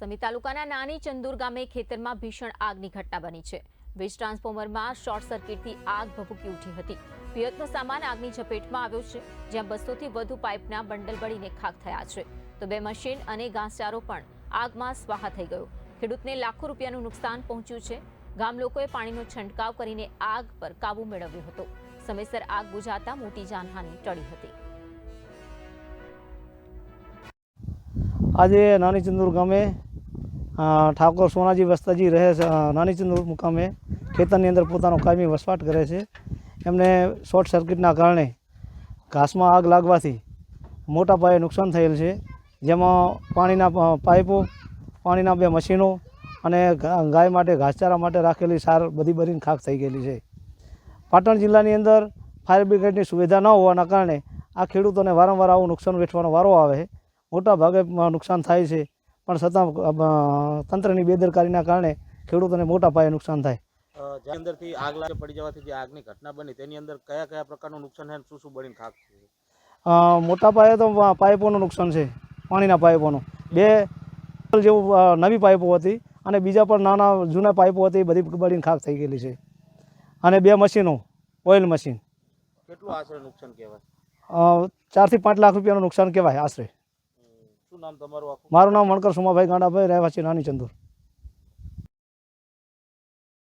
સમી તાલુકાના નાની ચંદુર ગામે ખેતરમાં ભીષણ આગની ઘટના બની છે। વીજ ટ્રાન્સફોર્મરમાં શોર્ટ સર્કિટથી આગ ભભૂકી ઉઠી હતી। પિયતનો સામાન આગની ઝપેટમાં આવ્યો છે, જ્યાં 200થી વધુ પાઇપના બંડલ બળીને ખાખ થયા છે, તો 2 મશીન અને ઘાસચારો પણ આગમાં સ્વાહા થઈ ગયો। ખેડૂતને લાખો રૂપિયાનું નુકસાન પહોંચ્યું છે। ગામ લોકોએ પાણીનો છંટકાવ કરીને આગ પર કાબુ મેળવ્યો હતો। સમયસર આગ બુઝાતા મોટી જાનહાનિ ટળી હતી। आज नानी चंदूर गामे ठाकुर सोनाजी वस्ताजी रहे नानी चंदूर मुकामे खेतरनी अंदर पोतानो कायमी वसवाट करे छे। एमने शॉर्ट सर्किटना कारणे घासमां आग लागवाथी मोटा पाये नुकसान थयेल छे, जेमां पाणीना पाइपो, पाणीना 2 मशीनो अने गाय माटे घासचारा माटे राखेली सार बधी बळीने खाक थई गेली छे। पाटण जिल्लानी अंदर फायर ब्रिगेडनी सुविधा न होवाना कारणे आ खेडूतोने वारंवार आवुं नुकसान वेठવાનો वारो आवे छे। मोटा भागे नुकसान थाय छे, पण छतां तंत्रनी बेदरकारीना कारणे खेडूतोने मोटा पाये नुकसान थाय। जे अंदरथी आग लागे पड़ी जवाथी जे आगनी घटना बनी तेनी अंदर कया कया प्रकारनुं नुकसान है, शुं बळीने खाक छे? मोटा पाये तो पाइपोनुं नुकसान छे, पाणीना पाइपोनुं 2 जेवुं नवी पाइपो हती अने बीजा पण नाना जूना पाइपो हती, बधी बळीने खाक थई गेली छे। अने 2 मशीनो ऑइल मशीन। કેટલું આશરે નુકસાન કહેવાય? 4 થી 5 લાખ રૂપિયાનું નુકસાન કહેવાય આશરે। શું નામ તમારું? મારું નામ મણકર સોમાભાઈ ગાંડાભાઈ, રહેવાસી નાની ચંદુર।